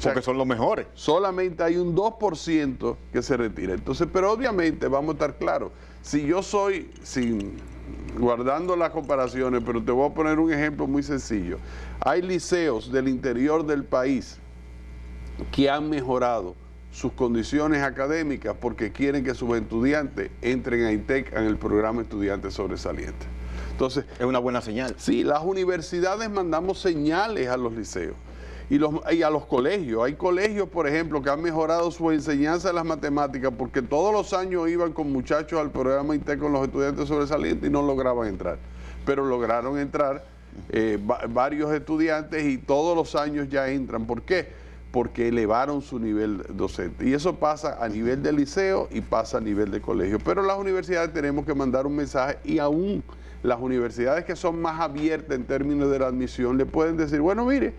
Porque son los mejores. Solamente hay un 2% que se retira. Entonces, pero obviamente, vamos a estar claros, si yo soy, guardando las comparaciones, pero te voy a poner un ejemplo muy sencillo. Hay liceos del interior del país que han mejorado sus condiciones académicas porque quieren que sus estudiantes entren a ITEC en el programa Estudiantes Sobresalientes. Entonces, es una buena señal. Sí, las universidades mandamos señales a los liceos y a los colegios. Hay colegios, por ejemplo, que han mejorado su enseñanza de las matemáticas porque todos los años iban con muchachos al programa ITEC con los estudiantes sobresalientes y no lograban entrar. Pero lograron entrar varios estudiantes y todos los años ya entran. ¿Por qué? Porque elevaron su nivel docente. Y eso pasa a nivel de liceo y pasa a nivel de colegio. Pero las universidades tenemos que mandar un mensaje y aún las universidades que son más abiertas en términos de la admisión le pueden decir, bueno, mire,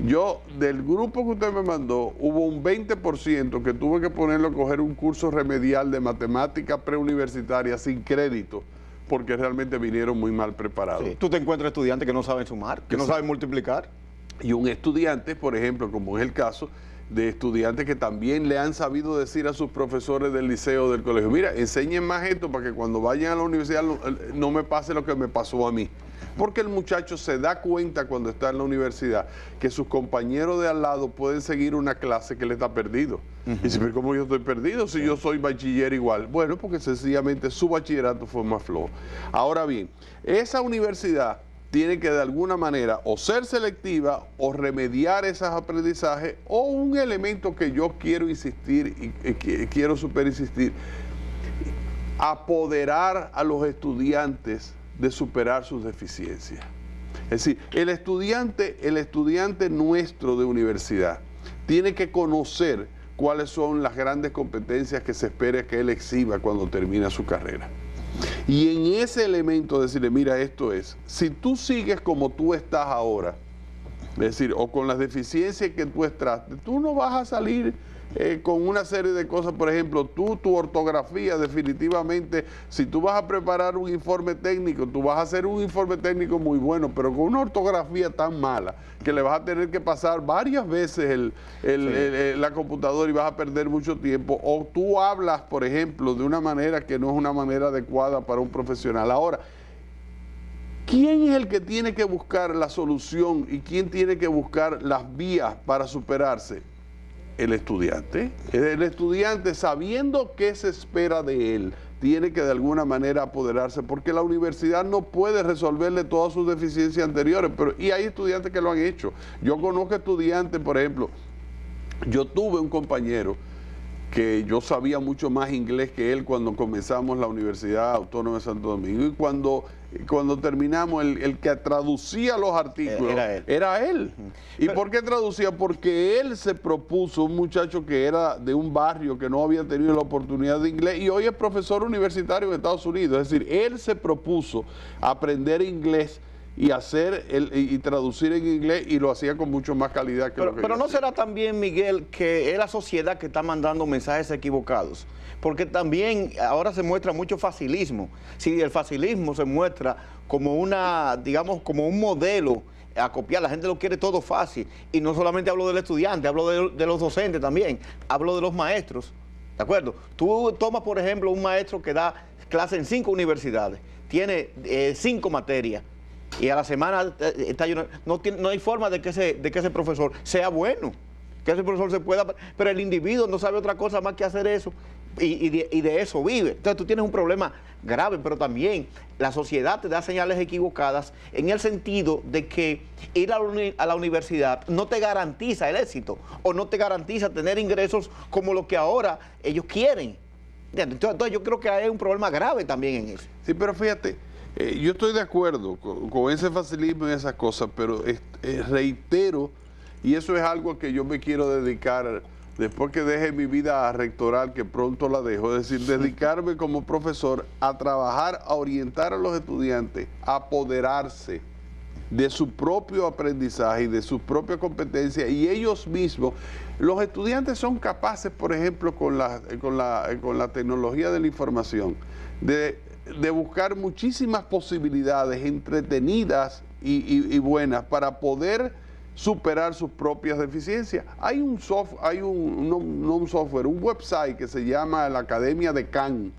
yo del grupo que usted me mandó, hubo un 20% que tuve que ponerlo a coger un curso remedial de matemática preuniversitaria sin crédito, porque realmente vinieron muy mal preparados. Sí. Tú te encuentras estudiantes que no saben sumar, que no saben multiplicar. Y un estudiante, por ejemplo, como es el caso de estudiantes que también le han sabido decir a sus profesores del liceo o del colegio, mira, enseñen más esto para que cuando vayan a la universidad no me pase lo que me pasó a mí. Porque el muchacho se da cuenta cuando está en la universidad que sus compañeros de al lado pueden seguir una clase que le está perdido. Y dice, pero ¿cómo yo estoy perdido si yo soy bachiller igual? Bueno, porque sencillamente su bachillerato fue más flojo. Ahora bien, esa universidad tiene que de alguna manera o ser selectiva o remediar esos aprendizajes o un elemento que yo quiero insistir y quiero super insistir, apoderar a los estudiantes de superar sus deficiencias. Es decir, el estudiante nuestro de universidad tiene que conocer cuáles son las grandes competencias que se espera que él exhiba cuando termina su carrera. Y en ese elemento decirle, mira, esto es, si tú sigues como tú estás ahora, es decir, o con las deficiencias que tú extraste, tú no vas a salir con una serie de cosas. Por ejemplo, tu ortografía definitivamente, si tú vas a preparar un informe técnico, tú vas a hacer un informe técnico muy bueno, pero con una ortografía tan mala que le vas a tener que pasar varias veces la computadora y vas a perder mucho tiempo. O tú hablas, por ejemplo, de una manera que no es una manera adecuada para un profesional. Ahora, ¿quién es el que tiene que buscar la solución y quién tiene que buscar las vías para superarse? El estudiante. El estudiante, sabiendo qué se espera de él, tiene que de alguna manera apoderarse, porque la universidad no puede resolverle todas sus deficiencias anteriores, y hay estudiantes que lo han hecho. Yo conozco estudiantes, por ejemplo, yo tuve un compañero que yo sabía mucho más inglés que él cuando comenzamos la Universidad Autónoma de Santo Domingo, y cuando terminamos, el que traducía los artículos era él. ¿Y por qué traducía? Porque él se propuso, un muchacho que era de un barrio que no había tenido la oportunidad de inglés y hoy es profesor universitario en Estados Unidos. Es decir, él se propuso aprender inglés y traducir en inglés, y lo hacía con mucho más calidad que lo que Pero no hacía. será también, Miguel, que es la sociedad que está mandando mensajes equivocados, porque también ahora se muestra mucho facilismo. Si el facilismo se muestra como digamos, como un modelo a copiar, la gente lo quiere todo fácil, y no solamente hablo del estudiante, hablo de los docentes también, hablo de los maestros, ¿de acuerdo? Tú tomas, por ejemplo, un maestro que da clase en 5 universidades, tiene 5 materias, y a la semana está lleno. No hay forma de que ese profesor sea bueno, que ese profesor se pueda, pero el individuo no sabe otra cosa más que hacer eso, y de eso vive. Entonces tú tienes un problema grave, pero también la sociedad te da señales equivocadas en el sentido de que ir a la universidad no te garantiza el éxito, o no te garantiza tener ingresos como lo que ahora ellos quieren. Entonces yo creo que hay un problema grave también en eso. Sí, pero fíjate, yo estoy de acuerdo con ese facilismo y esas cosas, pero reitero, y eso es algo que yo me quiero dedicar después que deje mi vida rectoral, que pronto la dejo, es decir, dedicarme como profesor a trabajar, a orientar a los estudiantes, a apoderarse de su propio aprendizaje y de sus propias competencias, y ellos mismos. Los estudiantes son capaces, por ejemplo, con la tecnología de la información, de buscar muchísimas posibilidades entretenidas y buenas para poder superar sus propias deficiencias. Hay un website que se llama la Academia de Khan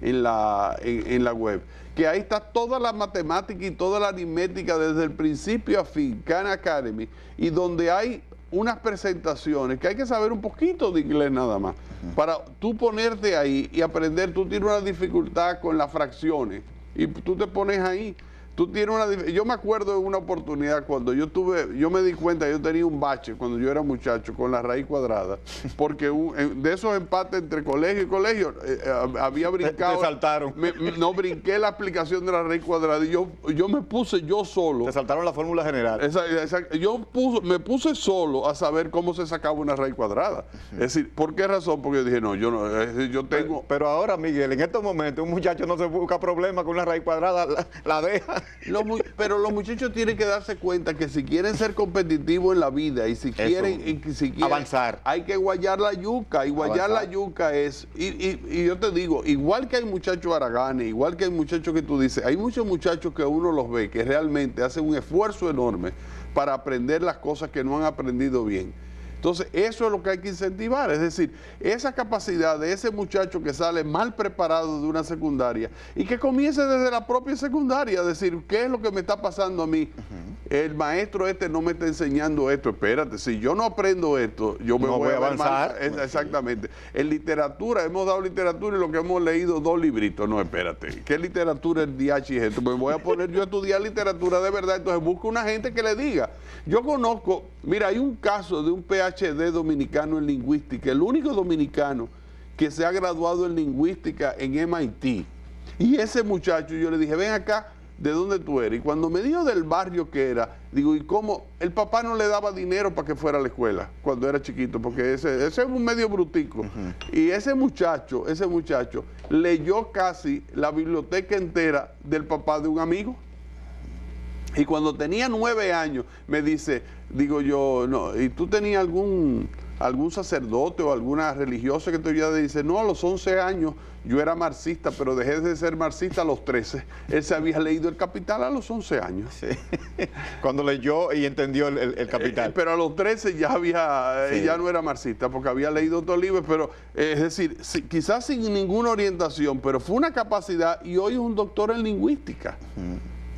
en la web, que ahí está toda la matemática y toda la aritmética desde el principio a fin, Khan Academy, y donde hay unas presentaciones que hay que saber un poquito de inglés nada más, para tú ponerte ahí y aprender. Tú tienes una dificultad con las fracciones y tú te pones ahí. Yo me acuerdo de una oportunidad cuando yo me di cuenta, yo tenía un bache cuando yo era muchacho con la raíz cuadrada, porque de esos empates entre colegio y colegio había brincado. Te saltaron. No, brinqué la aplicación de la raíz cuadrada y yo me puse yo solo. Te saltaron la fórmula general. Exacto. Me puse solo a saber cómo se sacaba una raíz cuadrada. Es decir, ¿por qué razón? Porque yo dije, no, yo tengo... Pero ahora, Miguel, en estos momentos un muchacho no se busca problemas con una raíz cuadrada, la deja. Pero los muchachos tienen que darse cuenta que si quieren ser competitivos en la vida y si quieren avanzar, hay que guayar la yuca. Y guayar la yuca es, y yo te digo, igual que hay muchachos haraganes, igual que hay muchachos que tú dices, hay muchos muchachos que uno los ve que realmente hacen un esfuerzo enorme para aprender las cosas que no han aprendido bien. Entonces, eso es lo que hay que incentivar, es decir, esa capacidad de ese muchacho que sale mal preparado de una secundaria y que comience desde la propia secundaria, a decir, ¿qué es lo que me está pasando a mí? El maestro no me está enseñando esto, espérate, si yo no aprendo esto, yo me voy a avanzar. Exactamente. En literatura, hemos dado literatura y lo que hemos leído 2 libritos, no, espérate, ¿qué literatura es DH y esto? Me voy a poner yo a estudiar literatura de verdad, entonces busco una gente que le diga. Yo conozco, mira, hay un caso de un PhD dominicano en lingüística, el único dominicano que se ha graduado en lingüística en MIT. Y ese muchacho, yo le dije, ven acá, ¿de dónde tú eres? Y cuando me dijo del barrio que era, digo, ¿y cómo? El papá no le daba dinero para que fuera a la escuela cuando era chiquito, porque ese es un medio brutico. Y ese muchacho leyó casi la biblioteca entera del papá de un amigo. Y cuando tenía 9 años, me dice, digo yo, no, ¿y tú tenías algún sacerdote o alguna religiosa que te ayudara? Dice, no, a los 11 años yo era marxista, pero dejé de ser marxista a los 13. Él se había leído El Capital a los 11 años. Sí. Cuando leyó y entendió el Capital. Pero a los 13 ya ya no era marxista, porque había leído otro libro, pero es decir, quizás sin ninguna orientación, pero fue una capacidad y hoy es un doctor en lingüística.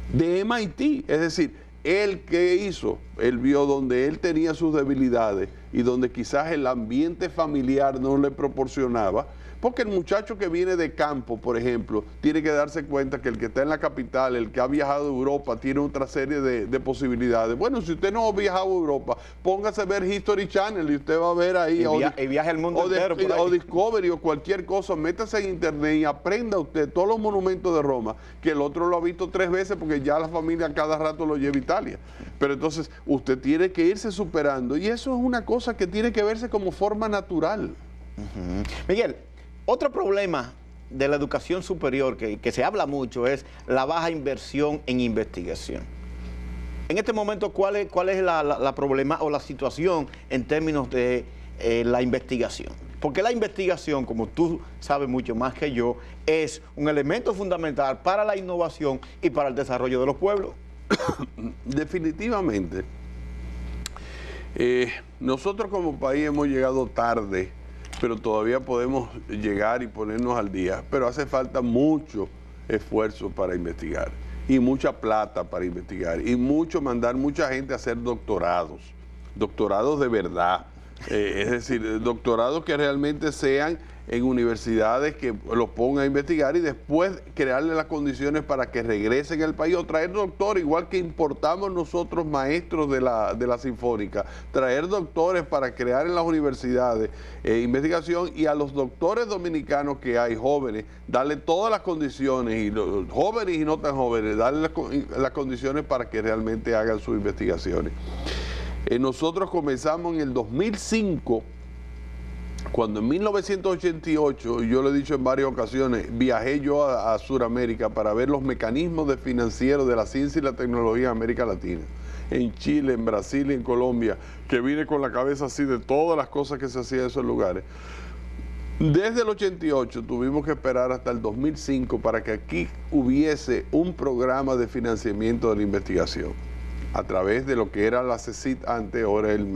De MIT, es decir, él que hizo, él vio donde él tenía sus debilidades y donde quizás el ambiente familiar no le proporcionaba, porque el muchacho que viene de campo, por ejemplo, tiene que darse cuenta que el que está en la capital, el que ha viajado a Europa, tiene otra serie de posibilidades. Bueno, si usted no ha viajado a Europa, póngase a ver History Channel y usted va a ver ahí. Y viaje al mundo entero. O Discovery o cualquier cosa, métase en internet y aprenda usted todos los monumentos de Roma, que el otro lo ha visto 3 veces porque ya la familia cada rato lo lleva a Italia. Pero entonces usted tiene que irse superando y eso es una cosa que tiene que verse como forma natural. Miguel, otro problema de la educación superior que se habla mucho es la baja inversión en investigación. En este momento, ¿cuál es la problema o la situación en términos de la investigación? Porque la investigación, como tú sabes mucho más que yo, es un elemento fundamental para la innovación y para el desarrollo de los pueblos. Definitivamente. Nosotros como país hemos llegado tarde, pero todavía podemos llegar y ponernos al día, pero hace falta mucho esfuerzo para investigar y mucha plata para investigar y mandar mucha gente a hacer doctorados de verdad, es decir, doctorados que realmente sean en universidades que los pongan a investigar y después crearle las condiciones para que regresen al país o traer doctores, igual que importamos nosotros maestros de la Sinfónica, traer doctores para crear en las universidades investigación y a los doctores dominicanos que hay jóvenes, darle todas las condiciones, y los jóvenes y no tan jóvenes, darle las condiciones para que realmente hagan sus investigaciones. Nosotros comenzamos en el 2005, cuando en 1988, y yo lo he dicho en varias ocasiones, viajé yo a Sudamérica para ver los mecanismos financieros de la ciencia y la tecnología en América Latina, en Chile, en Brasil y en Colombia, que vine con la cabeza así de todas las cosas que se hacían en esos lugares. Desde el 88 tuvimos que esperar hasta el 2005 para que aquí hubiese un programa de financiamiento de la investigación. a través de lo que era la CECIT antes, ahora el